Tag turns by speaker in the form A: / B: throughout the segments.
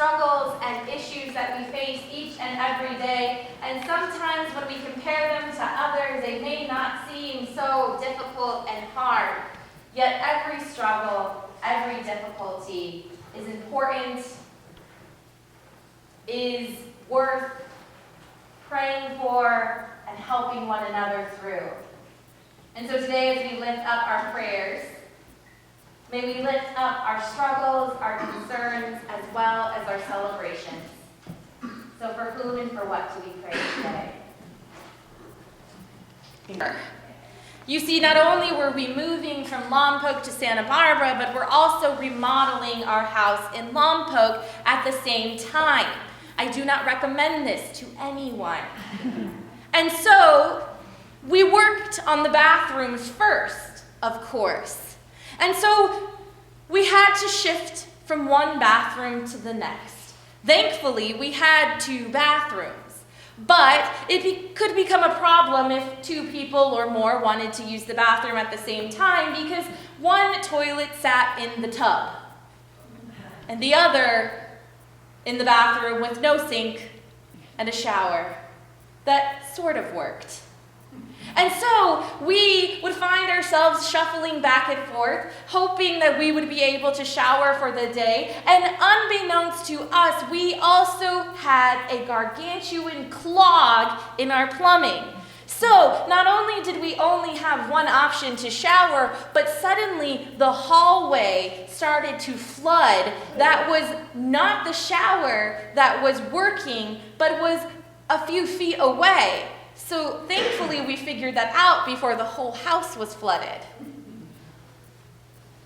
A: struggles and issues that we face each and every day, and sometimes when we compare them to others, they may not seem so difficult and hard. Yet every struggle, every difficulty is important, is worth praying for and helping one another through. And so today, as we lift up our prayers, may we lift up our struggles, our concerns, as well as our celebrations. So for whom and for what do we pray today? You see, not only were we moving from Lompoc to Santa Barbara, but we're also remodeling our house in Lompoc at the same time. I do not recommend this to anyone. And so we worked on the bathrooms first, of course. And so we had to shift from one bathroom to the next. Thankfully, we had 2 bathrooms, but it could become a problem if 2 people or more wanted to use the bathroom at the same time because one toilet sat in the tub and the other in the bathroom with no sink and a shower. That sort of worked. And so we would find ourselves shuffling back and forth, hoping that we would be able to shower for the day. And unbeknownst to us, we also had a gargantuan clog in our plumbing. So not only did we only have one option to shower, but suddenly the hallway started to flood. That was not the shower that was working, but was a few feet away. So thankfully we figured that out before the whole house was flooded.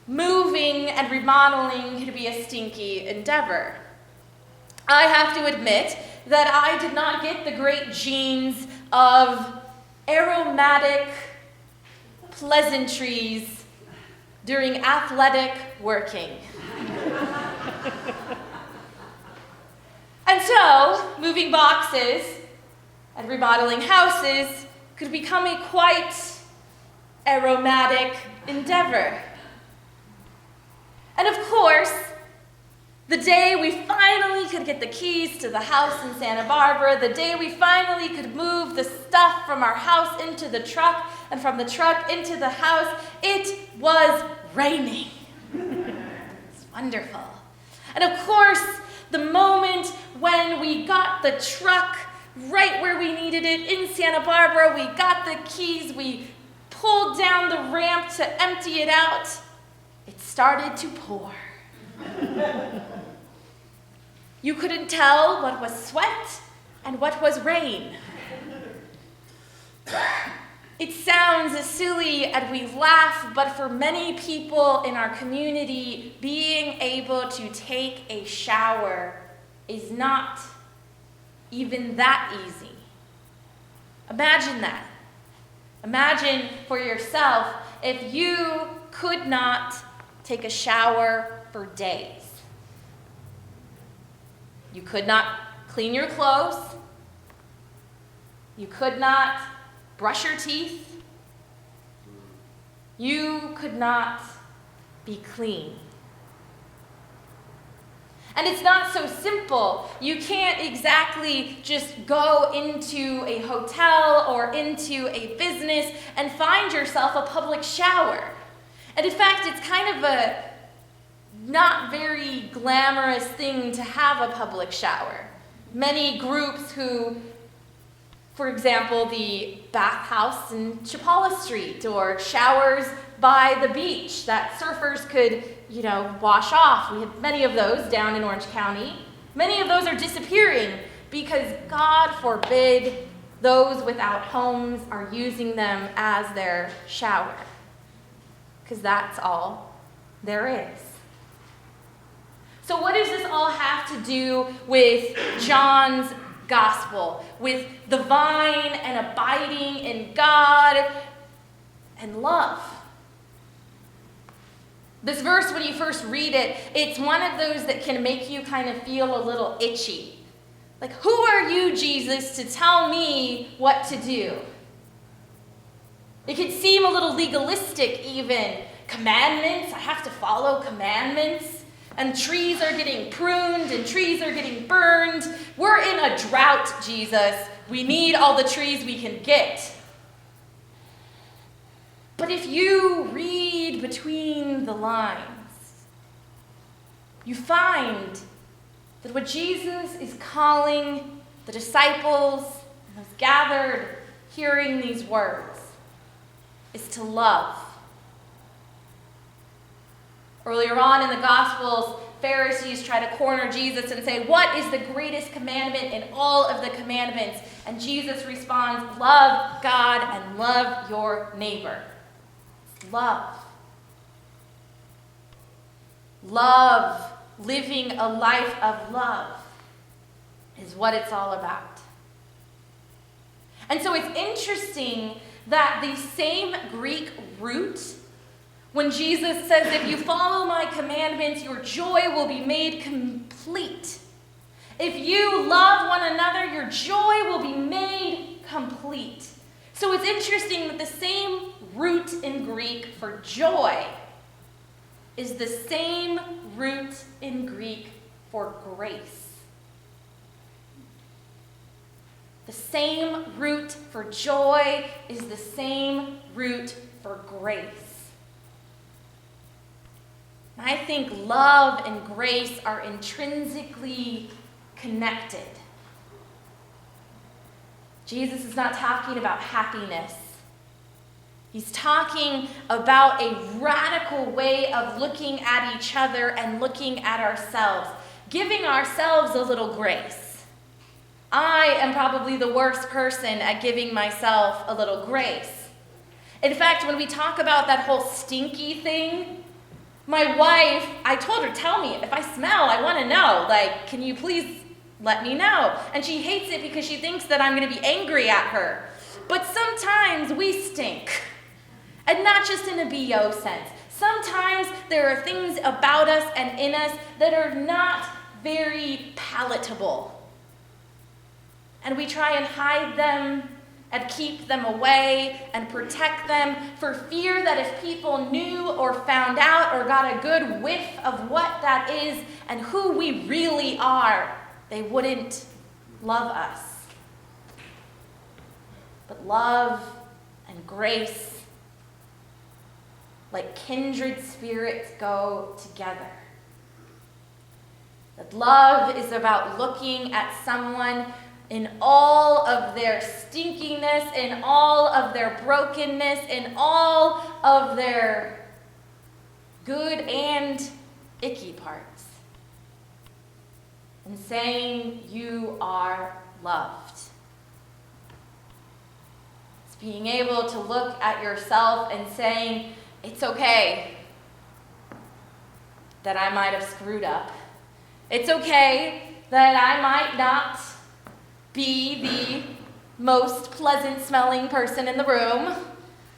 A: Moving and remodeling could be a stinky endeavor. I have to admit that I did not get the great genes of aromatic pleasantries during athletic working. And so, moving boxes and remodeling houses could become a quite aromatic endeavor. And of course, the day we finally could get the keys to the house in Santa Barbara, the day we finally could move the stuff from our house into the truck and from the truck into the house, it was raining. It's wonderful. And of course, the moment when we got the truck right where we needed it in Santa Barbara, we got the keys, we pulled down the ramp to empty it out, it started to pour. You couldn't tell what was sweat and what was rain. It sounds silly and we laugh, but for many people in our community, being able to take a shower is not even that easy. Imagine that. Imagine for yourself if you could not take a shower for days. You could not clean your clothes. You could not brush your teeth. You could not be clean. And it's not so simple. You can't exactly just go into a hotel or into a business and find yourself a public shower. And in fact, it's kind of a not very glamorous thing to have a public shower. Many groups who, for example, the bathhouse in Chapala Street or showers by the beach that surfers could, wash off. We have many of those down in Orange County. Many of those are disappearing because, God forbid, those without homes are using them as their shower. Because that's all there is. So what does this all have to do with John's gospel, with the vine and abiding in God and love? This verse, when you first read it, it's one of those that can make you kind of feel a little itchy. Like, who are you, Jesus, to tell me what to do? It could seem a little legalistic even. Commandments, I have to follow commandments. and trees are getting pruned and trees are getting burned. We're in a drought, Jesus. We need all the trees we can get. But if you read between the lines, you find that what Jesus is calling the disciples and those gathered hearing these words is to love. Earlier on in the Gospels, Pharisees try to corner Jesus and say, what is the greatest commandment in all of the commandments? And Jesus responds, love God and love your neighbor. Love. Love, living a life of love, is what it's all about. And so it's interesting that the same Greek root, when Jesus says, if you follow my commandments, your joy will be made complete. If you love one another, your joy will be made complete. So it's interesting that the same root in Greek for joy is the same root in Greek for grace. The same root for joy is the same root for grace. I think love and grace are intrinsically connected. Jesus is not talking about happiness. He's talking about a radical way of looking at each other and looking at ourselves, giving ourselves a little grace. I am probably the worst person at giving myself a little grace. In fact, when we talk about that whole stinky thing, my wife, I told her, tell me, if I smell, I want to know. Like, can you please let me know? And she hates it because she thinks that I'm going to be angry at her. But sometimes we stink. And not just in a BO sense. Sometimes there are things about us and in us that are not very palatable. And we try and hide them and keep them away and protect them for fear that if people knew or found out or got a good whiff of what that is and who we really are, they wouldn't love us. But love and grace, like kindred spirits, go together. That love is about looking at someone in all of their stinkiness, in all of their brokenness, in all of their good and icky parts, and saying, you are loved. It's being able to look at yourself and saying, it's okay that I might have screwed up. It's okay that I might not be the most pleasant smelling person in the room.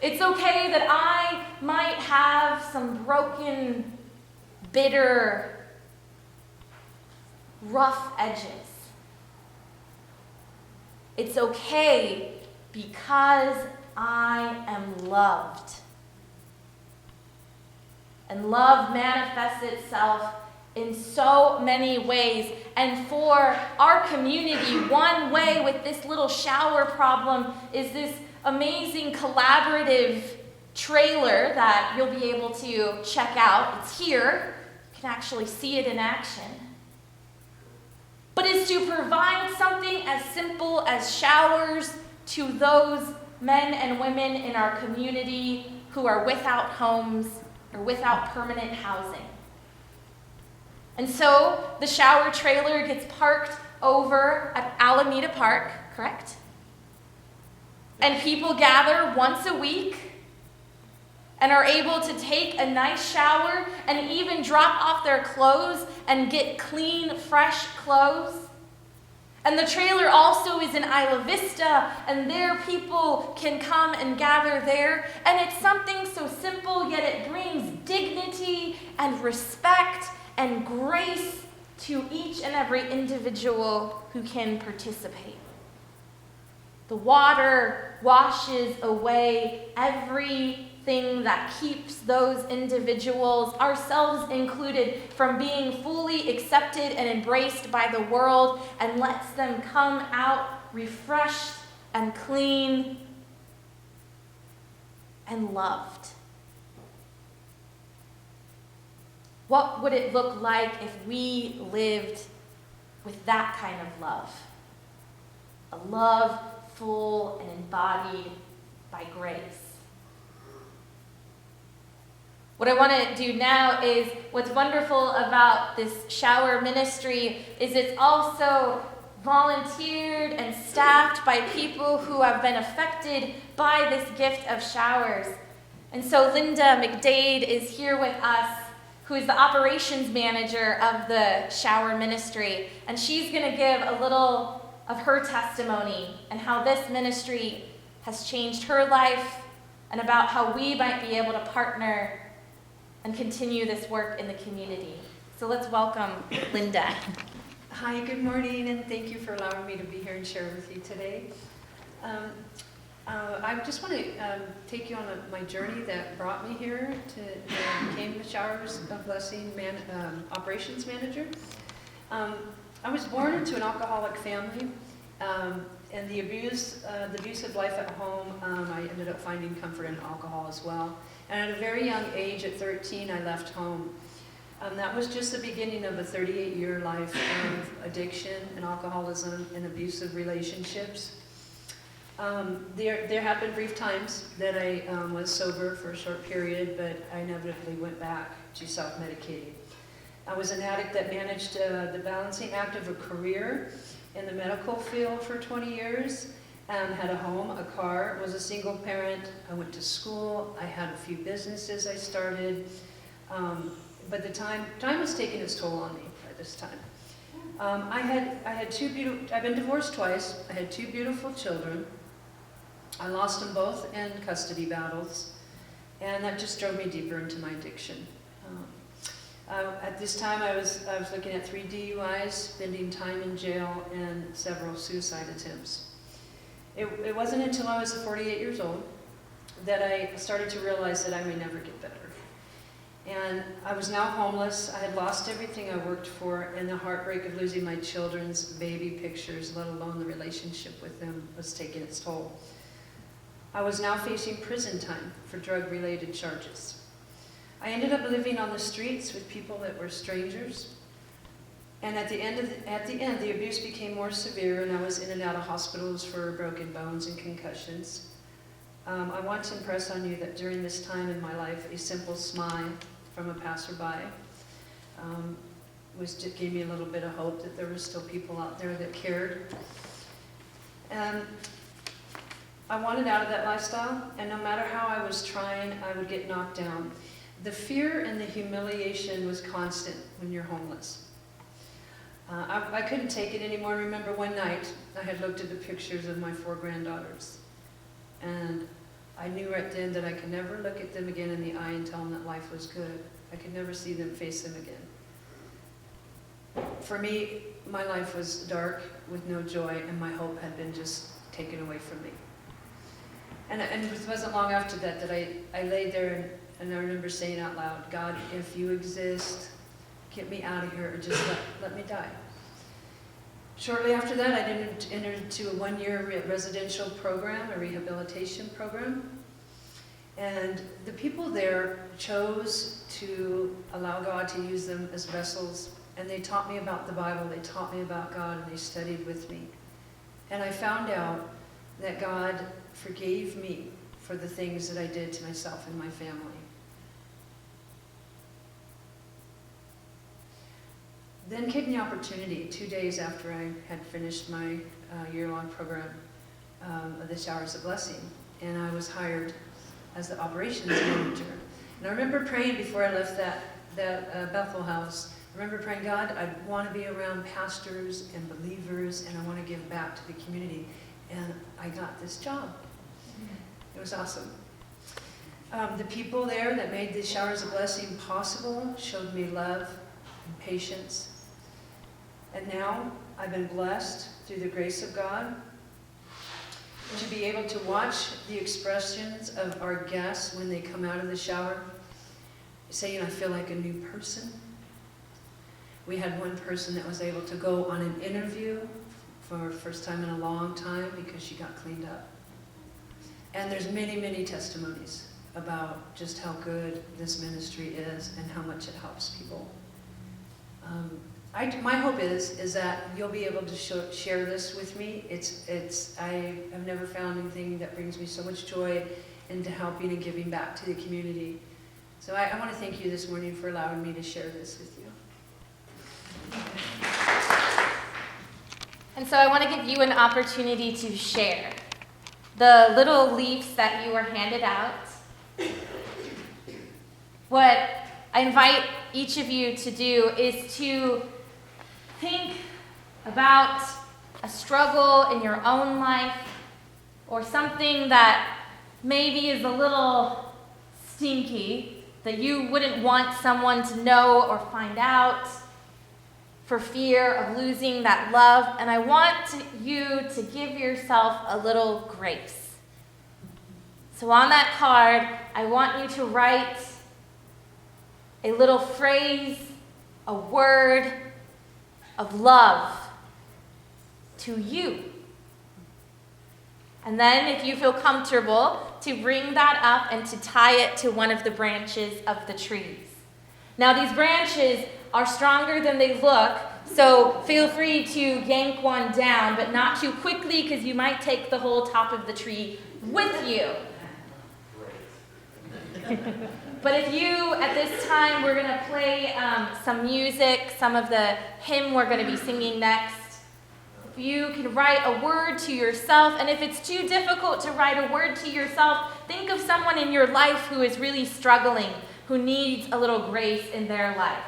A: It's okay that I might have some broken, bitter, rough edges. It's okay because I am loved. And love manifests itself in so many ways. And for our community, one way with this little shower problem is this amazing collaborative trailer that you'll be able to check out. It's here. You can actually see it in action. But it's to provide something as simple as showers to those men and women in our community who are without homes or without permanent housing. And so the shower trailer gets parked over at Alameda Park, correct? And people gather once a week and are able to take a nice shower and even drop off their clothes and get clean, fresh clothes. And the trailer also is in Isla Vista, and there people can come and gather there. And it's something so simple, yet it brings dignity and respect and grace to each and every individual who can participate. The water washes away everything thing that keeps those individuals, ourselves included, from being fully accepted and embraced by the world, and lets them come out refreshed and clean and loved. What would it look like if we lived with that kind of love? A love full and embodied by grace. What I want to do now is, what's wonderful about this shower ministry is it's also volunteered and staffed by people who have been affected by this gift of showers. And so Linda McDaid is here with us, who is the operations manager of the shower ministry. And she's going to give a little of her testimony and how this ministry has changed her life and about how we might be able to partner and continue this work in the community. So let's welcome Linda.
B: Hi, good morning, and thank you for allowing me to be here and share with you today. I just want to take you on my journey that brought me here to became the Showers of Blessing operations manager. I was born into an alcoholic family, and the abusive life at home, I ended up finding comfort in alcohol as well. And at a very young age, at 13, I left home. That was just the beginning of a 38-year life of addiction and alcoholism and abusive relationships. There have been brief times that I was sober for a short period, but I inevitably went back to self-medicating. I was an addict that managed the balancing act of a career in the medical field for 20 years, had a home, a car, was a single parent. I went to school. I had a few businesses I started. But the time was taking its toll on me by this time. I've been divorced twice. I had 2 beautiful children. I lost them both in custody battles, and that just drove me deeper into my addiction. At this time, I was looking at 3 DUIs, spending time in jail, and several suicide attempts. It wasn't until I was 48 years old that I started to realize that I may never get better. And I was now homeless. I had lost everything I worked for, and the heartbreak of losing my children's baby pictures, let alone the relationship with them, was taking its toll. I was now facing prison time for drug-related charges. I ended up living on the streets with people that were strangers. And at the end, the abuse became more severe, and I was in and out of hospitals for broken bones and concussions. I want to impress on you that during this time in my life, a simple smile from a passerby gave me a little bit of hope that there were still people out there that cared. And I wanted out of that lifestyle, and no matter how I was trying, I would get knocked down. The fear and the humiliation was constant when you're homeless. I couldn't take it anymore. I remember one night I had looked at the pictures of my 4 granddaughters, and I knew right then that I could never look at them again in the eye and tell them that life was good. I could never see them, face them again. For me, my life was dark with no joy, and my hope had been just taken away from me. And it wasn't long after that that I laid there and I remember saying out loud, God, if you exist, get me out of here, or just let me die. Shortly after that, I entered into a 1-year residential program, a rehabilitation program. And the people there chose to allow God to use them as vessels. And they taught me about the Bible, they taught me about God, and they studied with me. And I found out that God forgave me for the things that I did to myself and my family. Then came the opportunity, 2 days after I had finished my year-long program of the Showers of Blessing, and I was hired as the operations manager. And I remember praying before I left that Bethel house. I remember praying, God, I want to be around pastors and believers, and I want to give back to the community. And I got this job. It was awesome. The people there that made the Showers of Blessing possible showed me love and patience. And now I've been blessed through the grace of God to be able to watch the expressions of our guests when they come out of the shower, saying, I feel like a new person. We had one person that was able to go on an interview for the first time in a long time because she got cleaned up. And there's many, many testimonies about just how good this ministry is and how much it helps people. My hope is that you'll be able to share this with me. I have never found anything that brings me so much joy into helping and giving back to the community. So I want to thank you this morning for allowing me to share this with you.
A: And so I want to give you an opportunity to share. The little leaves that you were handed out, what I invite each of you to do is to think about a struggle in your own life or something that maybe is a little stinky that you wouldn't want someone to know or find out for fear of losing that love. And I want you to give yourself a little grace. So on that card, I want you to write a little phrase, a word of love to you. And then if you feel comfortable, to bring that up and to tie it to one of the branches of the trees. Now these branches are stronger than they look, so feel free to yank one down, but not too quickly because you might take the whole top of the tree with you. But if you, at this time, we're going to play some music, some of the hymn we're going to be singing next. If you can write a word to yourself, and if it's too difficult to write a word to yourself, think of someone in your life who is really struggling, who needs a little grace in their life.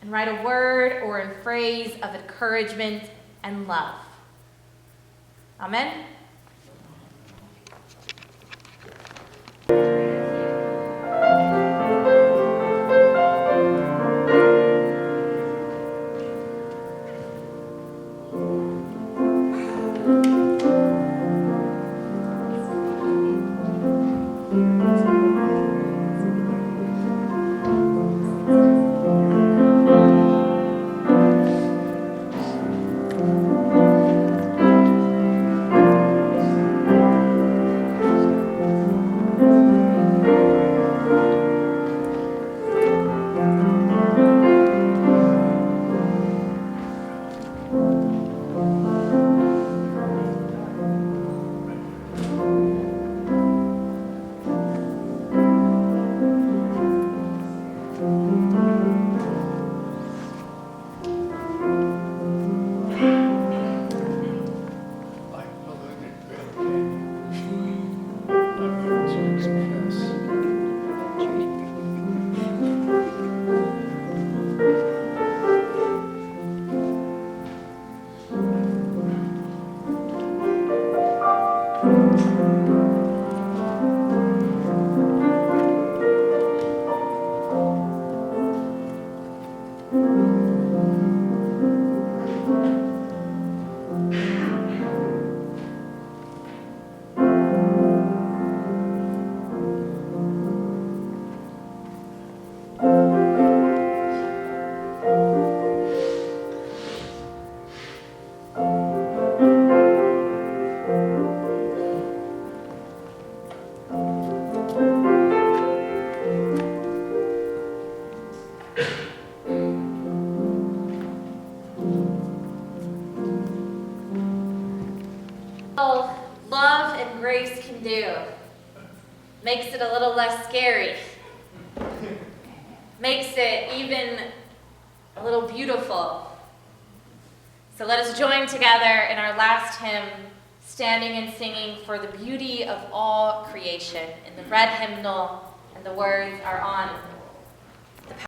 A: And write a word or a phrase of encouragement and love. Amen? Love and grace can do. Makes it a little less scary. Makes it even a little beautiful. So let us join together in our last hymn, standing and singing for the beauty of all creation, in the red hymnal, and the words are on